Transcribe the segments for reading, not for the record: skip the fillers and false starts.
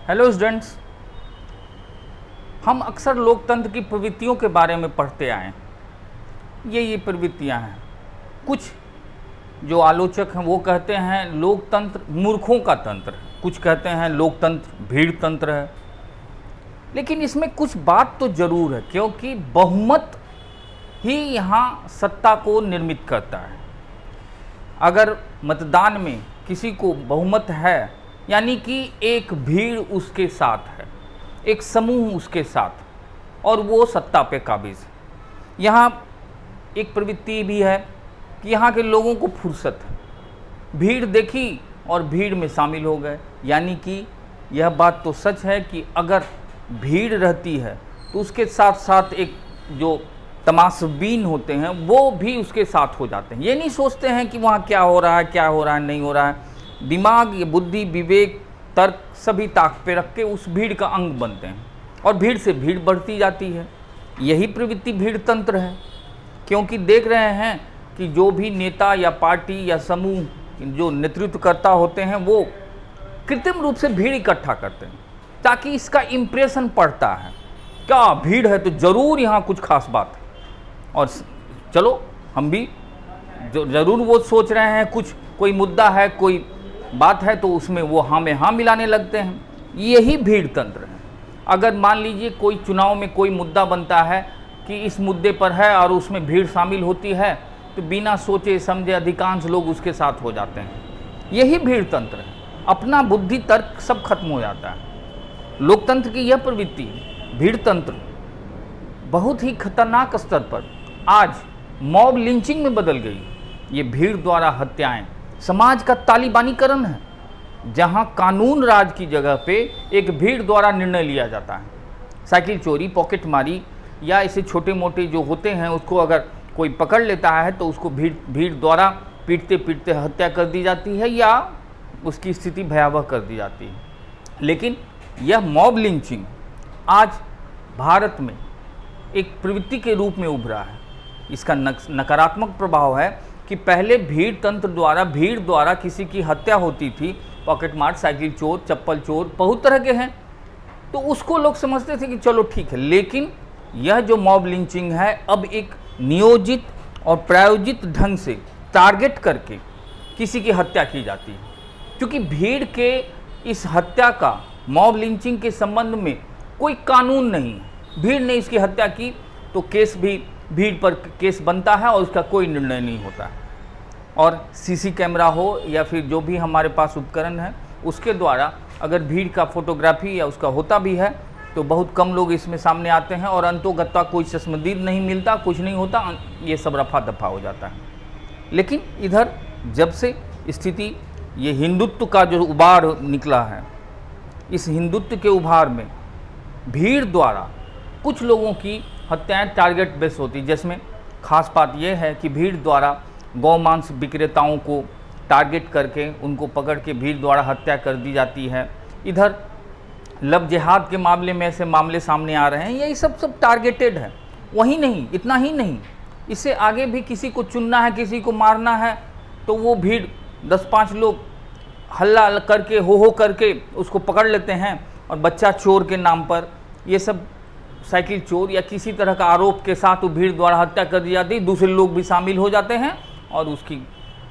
Hello students, हम अक्सर लोकतंत्र की प्रवृत्तियों के बारे में पढ़ते आए हैं। ये प्रवृत्तियां हैं। कुछ जो आलोचक हैं वो कहते हैं लोकतंत्र मूर्खों का तंत्र है, कुछ कहते हैं लोकतंत्र भीड़ तंत्र है। लेकिन इसमें कुछ बात तो जरूर है, क्योंकि बहुमत ही यहाँ सत्ता को निर्मित करता है। अगर मतदान में किसी को बहुमत है, यानी कि एक भीड़ उसके साथ है, एक समूह उसके साथ, और वो सत्ता पे काबिज है। यहाँ एक प्रवृत्ति भी है कि यहाँ के लोगों को फुर्सत है, भीड़ देखी और भीड़ में शामिल हो गए। यानी कि यह बात तो सच है कि अगर भीड़ रहती है तो उसके साथ साथ एक जो तमाशबीन होते हैं वो भी उसके साथ हो जाते हैं। ये नहीं सोचते हैं कि वहाँ क्या हो रहा है, क्या हो रहा है, नहीं हो रहा है। दिमाग, ये बुद्धि, विवेक, तर्क सभी ताक पे रख के उस भीड़ का अंग बनते हैं और भीड़ से भीड़ बढ़ती जाती है। यही प्रवृत्ति भीड़ तंत्र है, क्योंकि देख रहे हैं कि जो भी नेता या पार्टी या समूह जो नेतृत्वकर्ता होते हैं वो कृत्रिम रूप से भीड़ इकट्ठा करते हैं ताकि इसका इम्प्रेशन पड़ता है, क्या भीड़ है तो ज़रूर यहाँ कुछ खास बात है। और चलो हम भी जो ज़रूर वो सोच रहे हैं, कुछ कोई मुद्दा है, कोई बात है, तो उसमें वो हाँ में हाँ मिलाने लगते हैं। यही भीड़ तंत्र है। अगर मान लीजिए कोई चुनाव में कोई मुद्दा बनता है कि इस मुद्दे पर है और उसमें भीड़ शामिल होती है, तो बिना सोचे समझे अधिकांश लोग उसके साथ हो जाते हैं। यही भीड़ तंत्र है। अपना बुद्धि तर्क सब खत्म हो जाता है। लोकतंत्र की यह प्रवृत्ति भीड़ तंत्र बहुत ही खतरनाक स्तर पर आज मॉब लिंचिंग में बदल गई। ये भीड़ द्वारा हत्याएं समाज का तालिबानीकरण है, जहां कानून राज की जगह पे एक भीड़ द्वारा निर्णय लिया जाता है। साइकिल चोरी, पॉकेट मारी या ऐसे छोटे मोटे जो होते हैं उसको अगर कोई पकड़ लेता है तो उसको भीड़ द्वारा पीटते पीटते हत्या कर दी जाती है या उसकी स्थिति भयावह कर दी जाती है। लेकिन यह मॉब लिंचिंग आज भारत में एक प्रवृत्ति के रूप में उभरा है। इसका नकारात्मक प्रभाव है कि पहले भीड़ द्वारा किसी की हत्या होती थी, पॉकेट मार, साइकिल चोर, चप्पल चोर, बहुत तरह के हैं, तो उसको लोग समझते थे कि चलो ठीक है। लेकिन यह जो मॉब लिंचिंग है अब एक नियोजित और प्रायोजित ढंग से टारगेट करके किसी की हत्या की जाती है, क्योंकि भीड़ के इस हत्या का मॉब लिंचिंग के संबंध में कोई कानून नहीं है। भीड़ ने इसकी हत्या की तो केस भी भीड़ पर केस बनता है और उसका कोई निर्णय नहीं होता है। और सीसी कैमरा हो या फिर जो भी हमारे पास उपकरण है उसके द्वारा अगर भीड़ का फोटोग्राफी या उसका होता भी है तो बहुत कम लोग इसमें सामने आते हैं और अंतोगत्वा कोई चश्मदीद नहीं मिलता, कुछ नहीं होता, ये सब रफा दफा हो जाता है। लेकिन इधर जब से स्थिति ये हिंदुत्व का जो उभार निकला है, इस हिंदुत्व के उभार में भीड़ द्वारा कुछ लोगों की हत्याएं टारगेट बेस होती, जिसमें खास बात यह है कि भीड़ द्वारा गौमांस विक्रेताओं को टारगेट करके उनको पकड़ के भीड़ द्वारा हत्या कर दी जाती है। इधर लव जिहाद के मामले में ऐसे मामले सामने आ रहे हैं। यही सब टारगेटेड है। वही नहीं, इतना ही नहीं, इससे आगे भी किसी को चुनना है, किसी को मारना है, तो वो भीड़ 10-5 लोग हल्ला करके हो करके उसको पकड़ लेते हैं और बच्चा चोर के नाम पर ये सब साइकिल चोर या किसी तरह का आरोप के साथ वो भीड़ द्वारा हत्या कर दी जाती है। दूसरे लोग भी शामिल हो जाते हैं और उसकी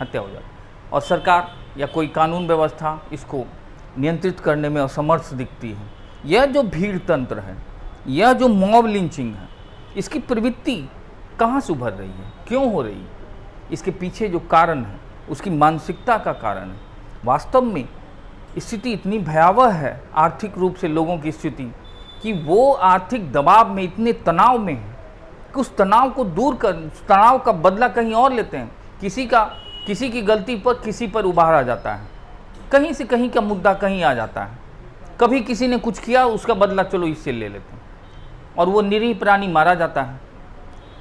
हत्या हो जाती है। और सरकार या कोई कानून व्यवस्था इसको नियंत्रित करने में असमर्थ दिखती है। यह जो भीड़ तंत्र है, यह जो मॉब लिंचिंग है, इसकी प्रवृत्ति कहाँ से उभर रही है, क्यों हो रही है? इसके पीछे जो कारण है उसकी मानसिकता का कारण है। वास्तव में स्थिति इतनी भयावह है, आर्थिक रूप से लोगों की स्थिति, कि वो आर्थिक दबाव में इतने तनाव में है कि उस तनाव को दूर कर, उस तनाव का बदला कहीं और लेते हैं। किसी की गलती पर किसी पर उभारा जाता है, कहीं से कहीं का मुद्दा कहीं आ जाता है। कभी किसी ने कुछ किया, उसका बदला चलो इससे ले लेते हैं, और वो निरीह प्राणी मारा जाता है।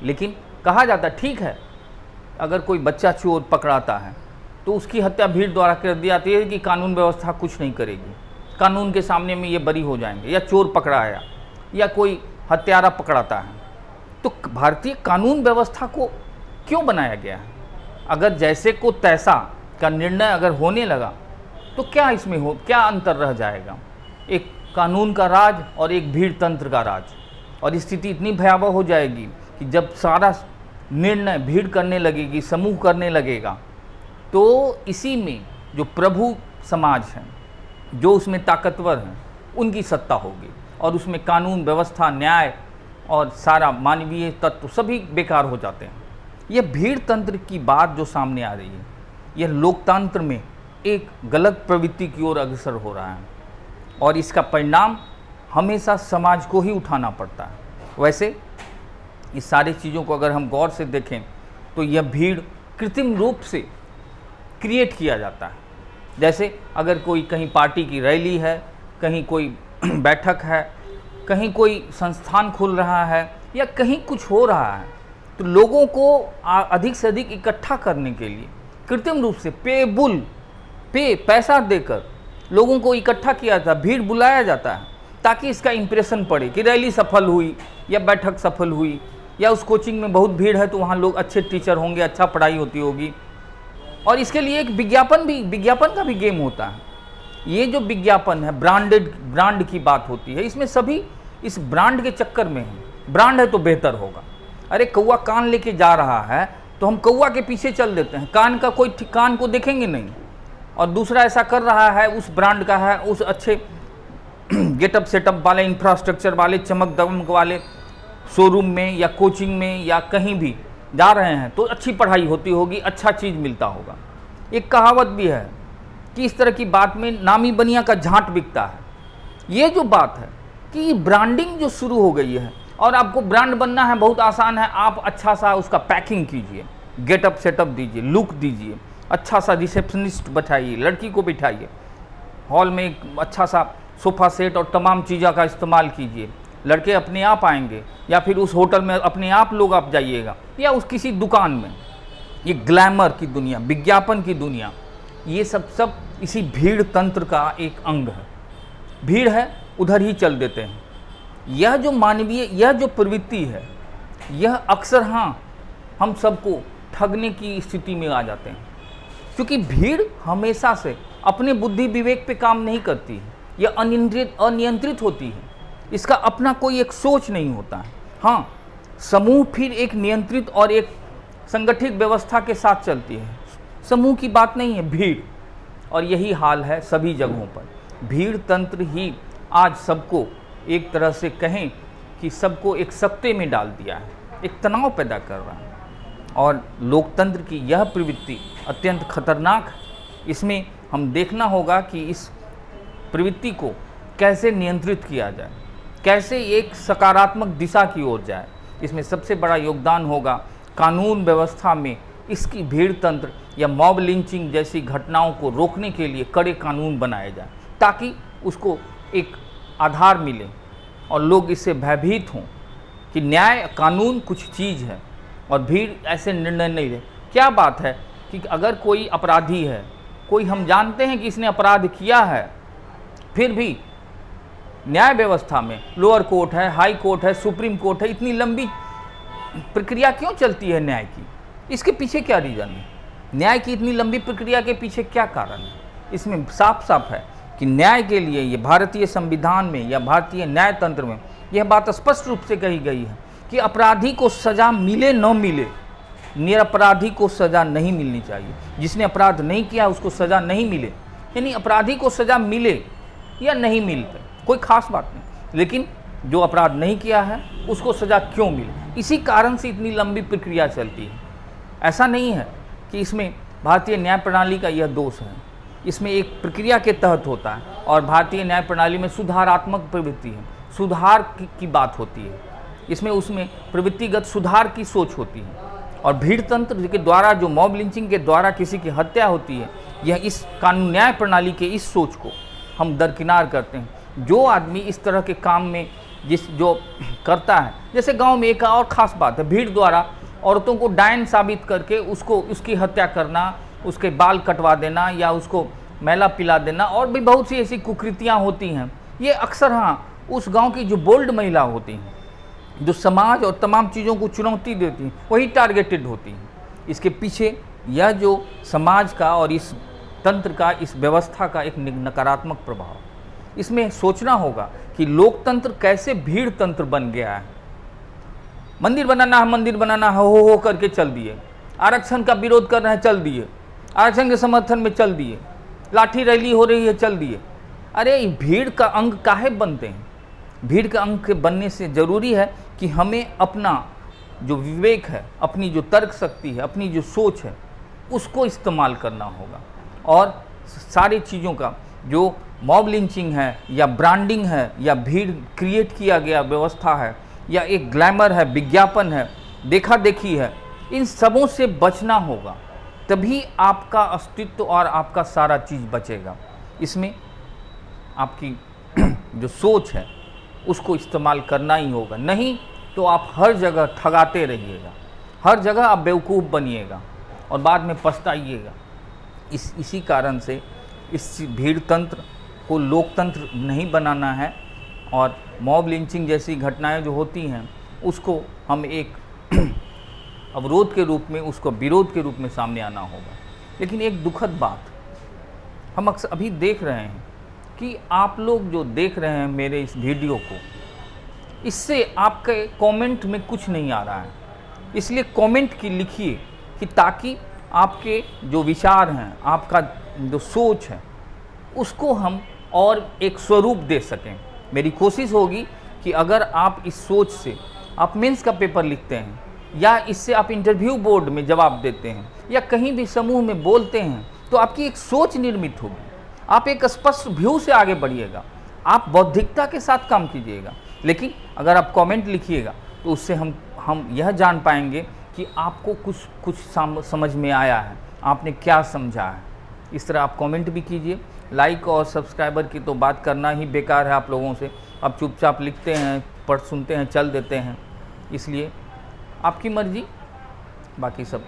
लेकिन कहा जाता है ठीक है, अगर कोई बच्चा चोर पकड़ाता है तो उसकी हत्या भीड़ द्वारा कर दी जाती है कि कानून व्यवस्था कुछ नहीं करेगी, कानून के सामने में ये बरी हो जाएंगे। या चोर पकड़ाया या कोई हत्यारा पकड़ाता है, तो भारतीय कानून व्यवस्था को क्यों बनाया गया है? अगर जैसे को तैसा का निर्णय अगर होने लगा तो क्या इसमें क्या अंतर रह जाएगा? एक कानून का राज और एक भीड़ तंत्र का राज। और स्थिति इतनी भयावह हो जाएगी कि जब सारा निर्णय भीड़ करने लगेगी, समूह करने लगेगा, तो इसी में जो प्रभु समाज है, जो उसमें ताकतवर हैं, उनकी सत्ता होगी और उसमें कानून व्यवस्था, न्याय और सारा मानवीय तत्व सभी बेकार हो जाते हैं। यह भीड़ तंत्र की बात जो सामने आ रही है, यह लोकतंत्र में एक गलत प्रवृत्ति की ओर अग्रसर हो रहा है और इसका परिणाम हमेशा समाज को ही उठाना पड़ता है। वैसे इस सारी चीज़ों को अगर हम गौर से देखें तो यह भीड़ कृत्रिम रूप से क्रिएट किया जाता है। जैसे अगर कोई कहीं पार्टी की रैली है, कहीं कोई बैठक है, कहीं कोई संस्थान खुल रहा है या कहीं कुछ हो रहा है, तो लोगों को अधिक से अधिक इकट्ठा करने के लिए कृत्रिम रूप से पैसा देकर लोगों को इकट्ठा किया जाता है, भीड़ बुलाया जाता है ताकि इसका इंप्रेशन पड़े कि रैली सफल हुई या बैठक सफल हुई या उस कोचिंग में बहुत भीड़ है तो वहाँ लोग अच्छे टीचर होंगे, अच्छा पढ़ाई होती होगी। और इसके लिए एक विज्ञापन का भी गेम होता है। ये जो विज्ञापन है, ब्रांड की बात होती है, इसमें सभी इस ब्रांड के चक्कर में हैं। ब्रांड है तो बेहतर होगा। अरे कौवा कान लेके जा रहा है तो हम कौवा के पीछे चल देते हैं, कान को देखेंगे नहीं। और दूसरा ऐसा कर रहा है, उस ब्रांड का है, उस अच्छे गेटअप सेटअप वाले, इंफ्रास्ट्रक्चर वाले, चमक दमक वाले शोरूम में या कोचिंग में या कहीं भी जा रहे हैं तो अच्छी पढ़ाई होती होगी, अच्छा चीज़ मिलता होगा। एक कहावत भी है कि इस तरह की बात में नामी बनिया का झांट बिकता है। ये जो बात है कि ब्रांडिंग जो शुरू हो गई है और आपको ब्रांड बनना है, बहुत आसान है। आप अच्छा सा उसका पैकिंग कीजिए, गेटअप सेटअप दीजिए, लुक दीजिए, अच्छा सा रिसेप्शनिस्ट बैठाइए, लड़की को बिठाइए, हॉल में एक अच्छा सा सोफ़ा सेट और तमाम चीज़ों का इस्तेमाल कीजिए। लड़के अपने आप आएंगे या फिर उस होटल में अपने आप लोग आप जाइएगा या उस किसी दुकान में। ये ग्लैमर की दुनिया, विज्ञापन की दुनिया, ये सब इसी भीड़ तंत्र का एक अंग है। भीड़ है, उधर ही चल देते हैं। यह जो मानवीय, यह जो प्रवृत्ति है, यह अक्सर हम सबको ठगने की स्थिति में आ जाते हैं, क्योंकि भीड़ हमेशा से अपने बुद्धि विवेक पे काम नहीं करती है। यह अनियंत्रित होती है, इसका अपना कोई एक सोच नहीं होता है। हाँ, समूह फिर एक नियंत्रित और एक संगठित व्यवस्था के साथ चलती है। समूह की बात नहीं है, भीड़। और यही हाल है सभी जगहों पर। भीड़ तंत्र ही आज सबको एक तरह से कहें कि सबको एक सत्ते में डाल दिया है, एक तनाव पैदा कर रहा है। और लोकतंत्र की यह प्रवृत्ति अत्यंत खतरनाक है। इसमें हम देखना होगा कि इस प्रवृत्ति को कैसे नियंत्रित किया जाए, कैसे एक सकारात्मक दिशा की ओर जाए। इसमें सबसे बड़ा योगदान होगा कानून व्यवस्था में इसकी भीड़ तंत्र या मॉब लिंचिंग जैसी घटनाओं को रोकने के लिए कड़े कानून बनाए जाए, ताकि उसको एक आधार मिले और लोग इससे भयभीत हों कि न्याय कानून कुछ चीज़ है और भीड़ ऐसे निर्णय नहीं ले। क्या बात है कि अगर कोई अपराधी है, कोई हम जानते हैं कि इसने अपराध किया है, फिर भी न्याय व्यवस्था में लोअर कोर्ट है, हाई कोर्ट है, सुप्रीम कोर्ट है, इतनी लंबी प्रक्रिया क्यों चलती है न्याय की? इसके पीछे क्या रीज़न है? न्याय की इतनी लंबी प्रक्रिया के पीछे क्या कारण है? इसमें साफ साफ है कि न्याय के लिए ये भारतीय संविधान में या भारतीय न्याय तंत्र में यह बात स्पष्ट रूप से कही गई है कि अपराधी को सज़ा मिले न मिले, निरपराधी को सज़ा नहीं मिलनी चाहिए। जिसने अपराध नहीं किया उसको सज़ा नहीं मिले, यानी अपराधी को सज़ा मिले या नहीं मिलते कोई खास बात नहीं, लेकिन जो अपराध नहीं किया है उसको सज़ा क्यों मिले, इसी कारण से इतनी लंबी प्रक्रिया चलती है। ऐसा नहीं है कि इसमें भारतीय न्याय प्रणाली का यह दोष है, इसमें एक प्रक्रिया के तहत होता है और भारतीय न्याय प्रणाली में सुधारात्मक प्रवृत्ति है, सुधार की बात होती है, उसमें प्रवृत्तिगत सुधार की सोच होती है। और भीड़ तंत्र के द्वारा जो मॉब लिंचिंग के द्वारा किसी की हत्या होती है, यह इस कानून न्याय प्रणाली के इस सोच को हम दरकिनार करते हैं। जो आदमी इस तरह के काम में जो करता है, जैसे गांव में एक और ख़ास बात है, भीड़ द्वारा औरतों को डायन साबित करके उसकी हत्या करना, उसके बाल कटवा देना या उसको मैला पिला देना, और भी बहुत सी ऐसी कुकृतियाँ होती हैं। ये अक्सर उस गांव की जो बोल्ड महिला होती हैं, जो समाज और तमाम चीज़ों को चुनौती देती हैं, वही टारगेटेड होती हैं। इसके पीछे यह जो समाज का और इस तंत्र का, इस व्यवस्था का एक नकारात्मक प्रभाव, इसमें सोचना होगा कि लोकतंत्र कैसे भीड़ तंत्र बन गया है। मंदिर बनाना है, हो करके चल दिए। आरक्षण का विरोध कर रहे हैं, चल दिए। आरक्षण के समर्थन में चल दिए। लाठी रैली हो रही है, चल दिए। अरे भीड़ का अंग काहे बनते हैं? भीड़ का अंग के बनने से ज़रूरी है कि हमें अपना जो विवेक है, अपनी जो तर्क शक्ति है, अपनी जो सोच है, उसको इस्तेमाल करना होगा। और सारी चीज़ों का जो मॉब लिंचिंग है या ब्रांडिंग है या भीड़ क्रिएट किया गया व्यवस्था है या एक ग्लैमर है, विज्ञापन है, देखा देखी है, इन सबों से बचना होगा। तभी आपका अस्तित्व और आपका सारा चीज़ बचेगा। इसमें आपकी जो सोच है उसको इस्तेमाल करना ही होगा, नहीं तो आप हर जगह ठगाते रहिएगा, हर जगह आप बेवकूफ़ बनिएगा और बाद में पछताइएगा। इसी कारण से इस भीड़ तंत्र को लोकतंत्र नहीं बनाना है और मॉब लिंचिंग जैसी घटनाएं जो होती हैं उसको हम एक अवरोध के रूप में, उसको विरोध के रूप में सामने आना होगा। लेकिन एक दुखद बात हम अक्सर अभी देख रहे हैं कि आप लोग जो देख रहे हैं मेरे इस वीडियो को, इससे आपके कमेंट में कुछ नहीं आ रहा है। इसलिए कमेंट की लिखिए कि ताकि आपके जो विचार हैं, आपका जो सोच है, उसको हम और एक स्वरूप दे सकें। मेरी कोशिश होगी कि अगर आप इस सोच से आप मेंस का पेपर लिखते हैं या इससे आप इंटरव्यू बोर्ड में जवाब देते हैं या कहीं भी समूह में बोलते हैं, तो आपकी एक सोच निर्मित होगी। आप एक स्पष्ट व्यू से आगे बढ़िएगा, आप बौद्धिकता के साथ काम कीजिएगा। लेकिन अगर आप कमेंट लिखिएगा तो उससे हम यह जान पाएंगे कि आपको कुछ समझ में आया है, आपने क्या समझा है। इस तरह आप कमेंट भी कीजिए। लाइक और सब्सक्राइबर की तो बात करना ही बेकार है आप लोगों से। आप चुपचाप लिखते हैं, पढ़ सुनते हैं, चल देते हैं। इसलिए आपकी मर्जी, बाकी सब